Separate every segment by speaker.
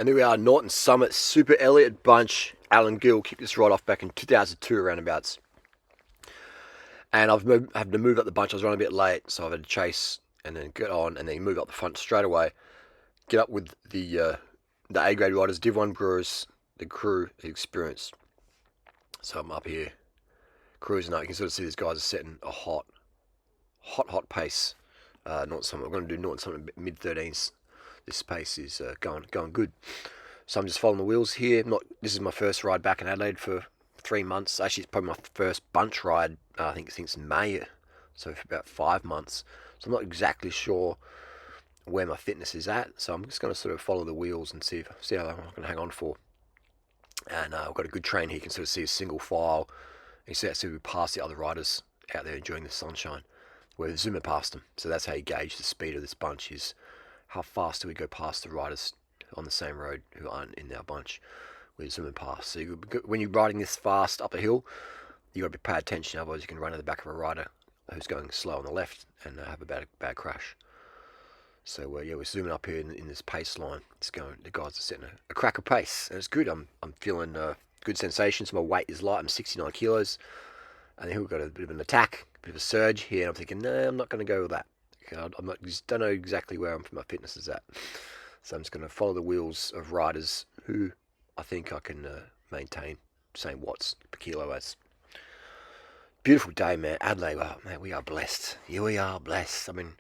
Speaker 1: And here we are, Norton Summit, Super Elliott Bunch. Alan Gill kicked this ride off back in 2002 roundabouts. And had to move up the bunch. I was running a bit late, so I've had to chase and then get on and then move up the front straight away. Get up with the A-grade riders, Div 1 brewers, the crew, the experience. So I'm up here cruising up. You can sort of see these guys are setting a hot pace. Norton Summit. We're going to do Norton Summit mid-13s. This pace is going good. So I'm just following the wheels here. This is my first ride back in Adelaide for 3 months. Actually, it's probably my first bunch ride. I think since May, so for about 5 months. So I'm not exactly sure where my fitness is at. So I'm just going to sort of follow the wheels and see how long I can hang on for. And I've got a good train here. You can sort of see a single file. You see we pass the other riders out there enjoying the sunshine. We're zooming past them. So that's how you gauge the speed of this bunch, is how fast do we go past the riders on the same road who aren't in our bunch. We're zooming past. So when you're riding this fast up a hill, you've got to pay attention, otherwise you can run in the back of a rider who's going slow on the left and have a bad crash. So we're zooming up here in this pace line. The guys are setting a cracker pace, and it's good. I'm feeling good sensations. My weight is light. I'm 69 kilos, and then we've got a bit of an attack, a bit of a surge here. And I'm thinking, no, I'm not going to go with that. Don't know exactly where my fitness is at. So I'm just going to follow the wheels of riders who I think I can maintain same watts per kilo as. Beautiful day, man. Adelaide, oh, man, we are blessed. Yeah, we are blessed. I've been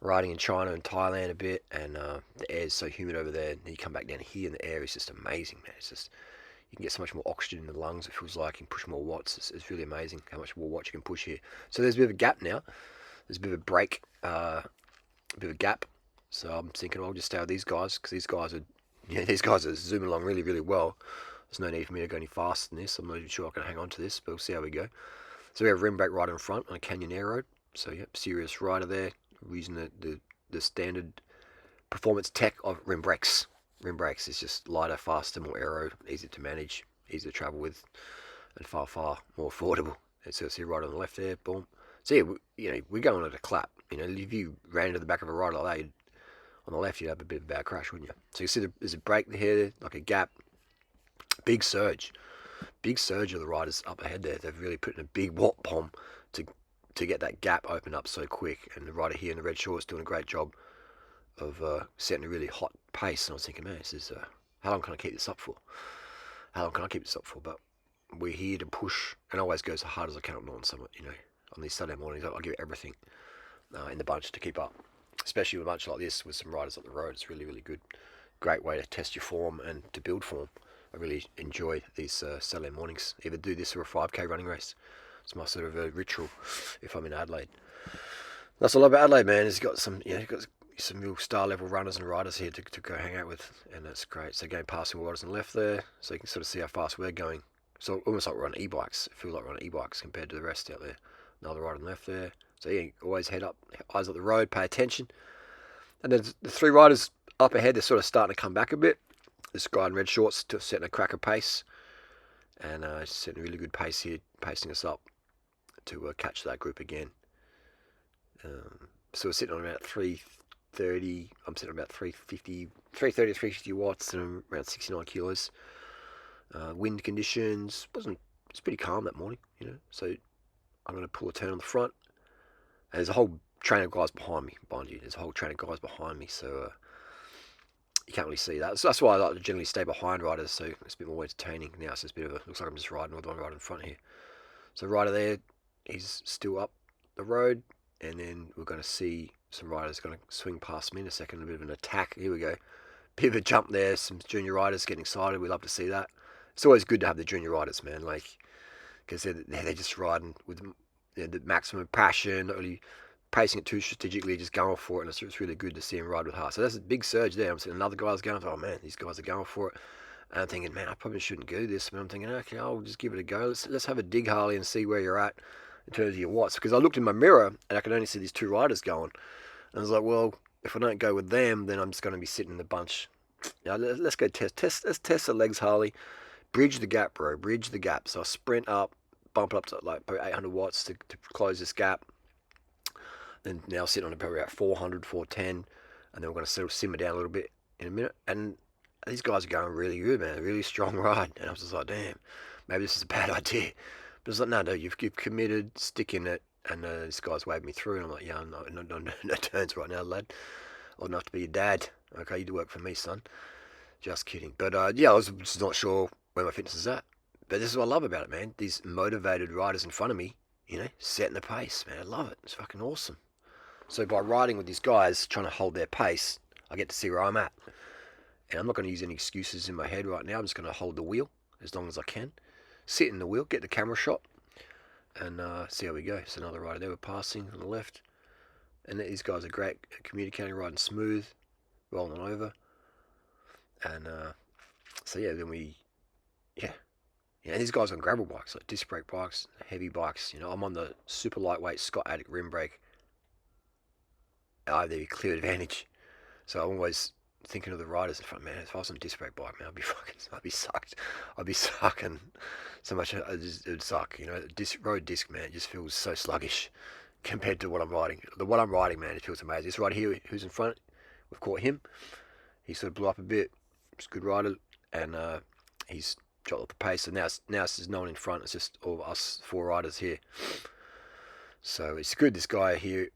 Speaker 1: riding in China and Thailand a bit, and the air is so humid over there. And you come back down here, and the air is just amazing, man. It's just, you can get so much more oxygen in the lungs. It feels like you can push more watts. It's really amazing how much more watts you can push here. So there's a bit of a gap now. There's a bit of a break, a bit of a gap. So I'm thinking, I'll just stay with these guys, because these guys are zooming along really, really well. There's no need for me to go any faster than this. I'm not even sure I can hang on to this, but we'll see how we go. So we have rim brake right in front on a Canyon Air Road. So yep, serious rider there. We're using the standard performance tech of rim brakes. Rim brakes is just lighter, faster, more aero, easier to manage, easier to travel with, and far more affordable. And so see right on the left there, boom. So yeah, we're going at a clap. If you ran into the back of a rider like that, on the left, you'd have a bit of a bad crash, wouldn't you? So you see there's a break here, like a gap, big surge of the riders up ahead there. They've really put in a big watt bomb to get that gap open up so quick. And the rider here in the red shorts doing a great job of setting a really hot pace. And I was thinking, man, this is how long can I keep this up for? But we're here to push, and always go as hard as I can up Norton Summit. On these Saturday mornings, I'll give everything in the bunch to keep up. Especially with a bunch like this with some riders up the road. It's really, really good. Great way to test your form and to build form. I really enjoy these Saturday mornings. Either do this or a 5K running race. It's my sort of a ritual if I'm in Adelaide. That's all about Adelaide, man. It's got some real star level runners and riders here to go hang out with, and that's great. So going past some riders on the left there, so you can sort of see how fast we're going. So almost like we're on e-bikes. It feels like we're on e-bikes compared to the rest out there. Another rider on the left there. So yeah, always head up, eyes up the road, pay attention. And then the three riders up ahead, they're sort of starting to come back a bit. This guy in red shorts setting a cracker pace, and setting a really good pace here, pacing us up to catch that group again. So we're sitting on about 330. I'm sitting on about 330 to 350 watts, and I'm around 69 kilos. Wind conditions it's pretty calm that morning, So I'm going to pull a turn on the front. And there's a whole train of guys behind you. So you can't really see that. So that's why I like to generally stay behind riders, so it's a bit more entertaining. Now it's just looks like I'm just riding with one rider in front here. So rider there, he's still up the road, and then we're going to see some riders going to swing past me in a second. A bit of an attack. Here we go. Bit of a jump there. Some junior riders getting excited. We love to see that. It's always good to have the junior riders, man, because they're just riding with the maximum passion, not really pacing it too strategically, just going for it, and it's really good to see him ride with heart. So that's a big surge there. I'm seeing another guy's going, oh man, these guys are going for it. And I'm thinking, man, I probably shouldn't do this, but I'm thinking, okay, I'll just give it a go. Let's have a dig, Harley, and see where you're at in terms of your watts. Because I looked in my mirror, and I could only see these two riders going. And I was like, well, if I don't go with them, then I'm just going to be sitting in the bunch. Let's go let's test the legs, Harley. Bridge the gap, bro, bridge the gap. So I sprint up, bump it up to like 800 watts to close this gap. Then now sitting on probably about 400, 410, and then we're going to sort of simmer down a little bit in a minute. And these guys are going really good, man. Really strong ride. And I was just like, damn, maybe this is a bad idea. But it's like, no, you've committed, stick in it. And this guy's waved me through, and I'm like, yeah, no turns right now, lad. Old enough to be your dad. Okay, you do work for me, son. Just kidding. But yeah, I was just not sure where my fitness is at. But this is what I love about it, man. These motivated riders in front of me, setting the pace, man. I love it. It's fucking awesome. So by riding with these guys, trying to hold their pace, I get to see where I'm at. And I'm not going to use any excuses in my head right now. I'm just going to hold the wheel as long as I can. Sit in the wheel, get the camera shot, and see how we go. So another rider there, we're passing on the left. And these guys are great at communicating, riding smooth, rolling over. And so yeah, then yeah, these guys on gravel bikes, like disc brake bikes, heavy bikes. I'm on the super lightweight Scott Addict rim brake. I have the clear advantage. So I'm always thinking of the riders in front. Man, if I was on a disc brake bike, man, I'd be sucked. I'd be sucking so much. It would suck. Road disc, man, it just feels so sluggish compared to what I'm riding. What I'm riding, man, it feels amazing. This right here, who's in front, we've caught him. He sort of blew up a bit. He's a good rider, and he's dropped off the pace. So now there's no one in front. It's just all of us 4 riders here. So it's good. This guy here,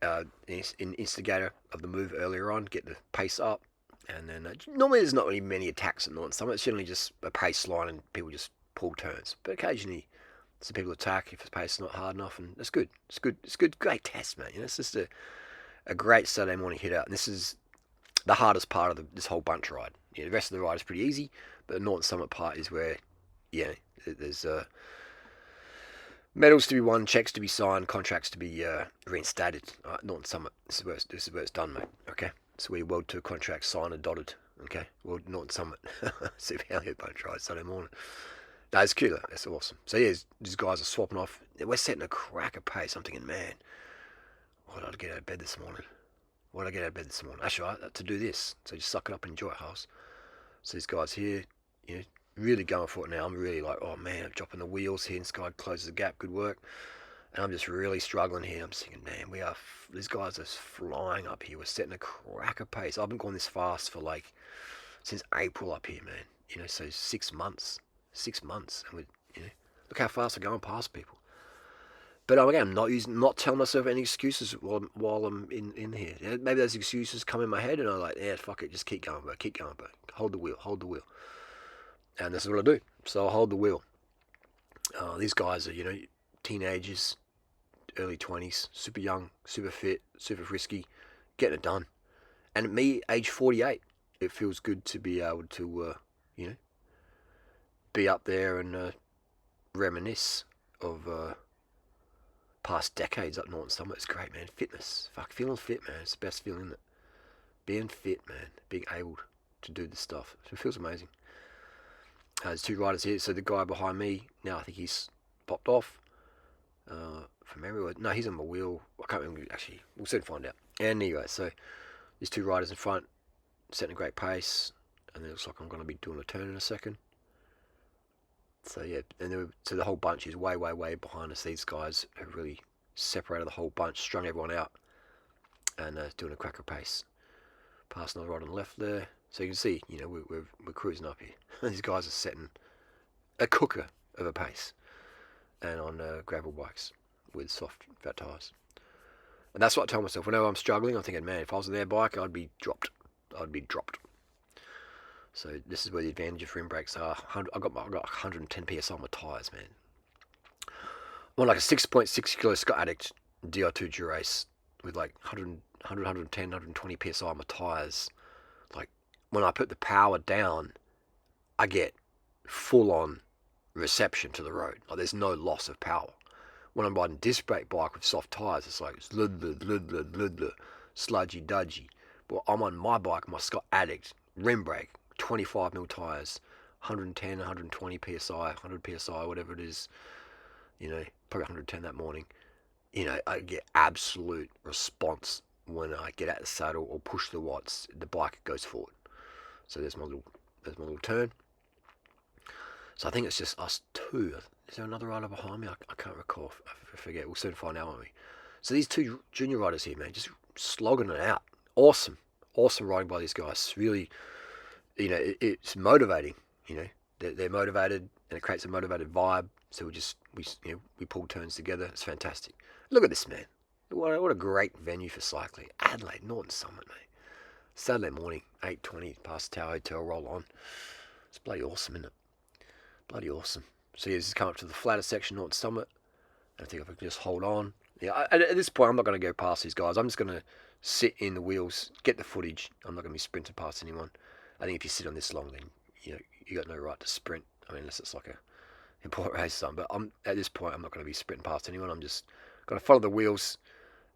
Speaker 1: an instigator of the move earlier on, get the pace up, and then normally there's not really many attacks at Norton Summit. It's generally just a pace line and people just pull turns. But occasionally some people attack if the pace is not hard enough, and it's good. It's good. Great test, man. It's just a great Saturday morning hit out, and this is the hardest part of this whole bunch ride. The rest of the ride is pretty easy, but the Norton Summit part is where, there's medals to be won, checks to be signed, contracts to be reinstated. Norton Summit, this is where it's done, mate. Okay, so where your World Tour contracts signed and dotted. Okay, Norton Summit, Super Elliott bunch ride Sunday morning. That's cute. That's awesome. So yeah, these guys are swapping off. We're setting a cracker pace. I'm thinking, man, why did I get out of bed this morning? Actually, to do this. So just suck it up and enjoy it, house. So these guys here, really going for it now. I'm really like, oh man, I'm dropping the wheels here, and this guy closes the gap. Good work. And I'm just really struggling here. I'm just thinking, man, these guys are flying up here. We're setting a cracker pace. I've been going this fast for since April up here, man. So 6 months. 6 months, and look how fast I'm going past people. But again, I'm not telling myself any excuses while I'm in here. Maybe those excuses come in my head, and I'm like, yeah, fuck it, just keep going, bro. Hold the wheel. And this is what I do. So I hold the wheel. These guys are, teenagers, early 20s, super young, super fit, super frisky, getting it done. And at me, age 48, it feels good to be able to, be up there and reminisce of past decades up Norton Summit. It's great, man. Fitness. Fuck, feeling fit, man. It's the best feeling, isn't it? Being fit, man. Being able to do this stuff. It feels amazing. There's 2 riders here. So the guy behind me, now I think he's popped off. From memory, no, he's on my wheel. I can't remember, actually. We'll soon find out. And anyway, so these 2 riders in front, setting a great pace. And it looks like I'm going to be doing a turn in a second. So yeah, so the whole bunch is way behind us. These guys have really separated the whole bunch, strung everyone out, and doing a cracker pace. Passing on the right and left there, so you can see, we're cruising up here. These guys are setting a cooker of a pace, and on gravel bikes with soft fat tires. And that's what I tell myself whenever I'm struggling. I'm thinking, man, if I was on their bike, I'd be dropped. So this is where the advantage of rim brakes are. I got 110 psi on my tyres, man. I'm on like a 6.6 kilo Scott Addict DR2 Durace with 110, 120 psi on my tyres. Like when I put the power down, I get full on reception to the road. Like there's no loss of power. When I'm riding disc brake bike with soft tyres, it's like sludgy dudgy. But I'm on my bike, my Scott Addict rim brake. 25mm tyres, 110, 120 psi, 100 psi, whatever it is, probably 110 that morning. I get absolute response when I get out the saddle or push the watts. The bike goes forward. So there's my little turn. So I think it's just us 2. Is there another rider behind me? I can't recall. I forget. We'll soon find out, won't we? So these 2 junior riders here, man, just slogging it out. Awesome riding by these guys. Really. it's motivating. They're motivated, and it creates a motivated vibe. So we pull turns together. It's fantastic. Look at this, man. What a great venue for cycling. Adelaide, Norton Summit, mate. Saturday morning, 8:20, past the Tower Hotel, roll on. It's bloody awesome, isn't it? Bloody awesome. So yeah, this is coming up to the flatter section, Norton Summit. I think if I can just hold on. Yeah, at this point, I'm not going to go past these guys. I'm just going to sit in the wheels, get the footage. I'm not going to be sprinting past anyone. I think if you sit on this long, then you got no right to sprint. I mean, unless it's like a important race or something. But at this point, I'm not going to be sprinting past anyone. I'm just going to follow the wheels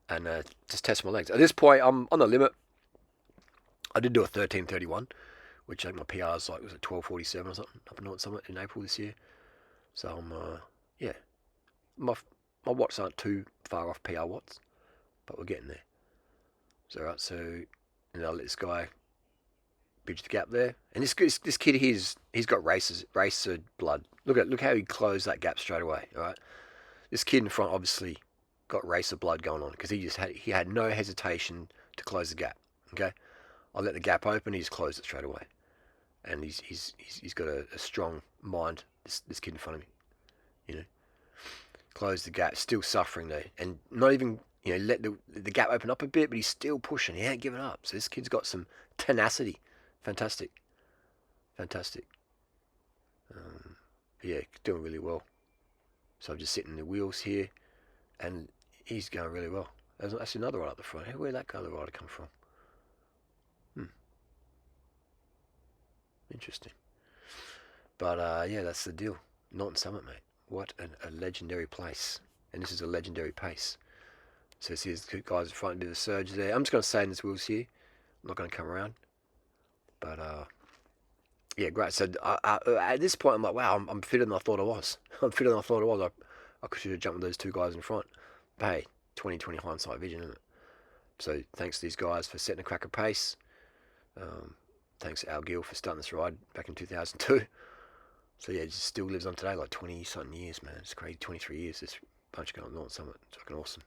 Speaker 1: and just test my legs. At this point, I'm on the limit. I did do a 13:31, which I think my PR was like, was it 12:47 or something up in Norton Summit in April this year. So I'm yeah, my watts aren't too far off PR watts, but we're getting there. So I'll let this guy bridge the gap there. And this kid he's got racer blood. Look how he closed that gap straight away. All right, this kid in front obviously got racer blood going on because he had no hesitation to close the gap. Okay, I let the gap open, he's closed it straight away, and he's got a strong mind. This kid in front of me, closed the gap, still suffering though, and not even let the gap open up a bit, but he's still pushing. He ain't giving up. So this kid's got some tenacity. Fantastic. Yeah, doing really well. So I'm just sitting in the wheels here, and he's going really well. That's another one up the front. Where'd that other rider come from? Interesting. But yeah, that's the deal. Norton Summit, mate. What a legendary place. And this is a legendary pace. So see these two guys in front do the surge there. I'm just going to stay in this wheels here. I'm not going to come around. But yeah, great. So at this point, I'm like, wow, I'm fitter than I thought I was. I'm fitter than I thought I was. I should have jumped with those two guys in front. But hey, 2020 hindsight vision, isn't it? So thanks to these guys for setting a cracker pace. Thanks to Al Gill for starting this ride back in 2002. So yeah, it just still lives on today, like 20-something years, man. It's crazy, 23 years, this bunch going on Norton Summit. It's fucking awesome.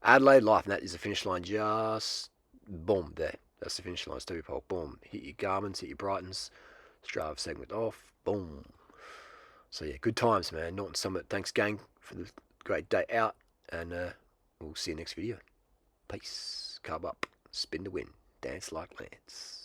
Speaker 1: Adelaide Life, and that is the finish line just, boom, there. That's the finish line, Stevie Pole, boom. Hit your Garmins, hit your Brightons, Strava segment off, boom. So yeah, good times, man. Norton Summit, thanks gang for the great day out, and we'll see you next video. Peace, carb up, spin to win, dance like Lance.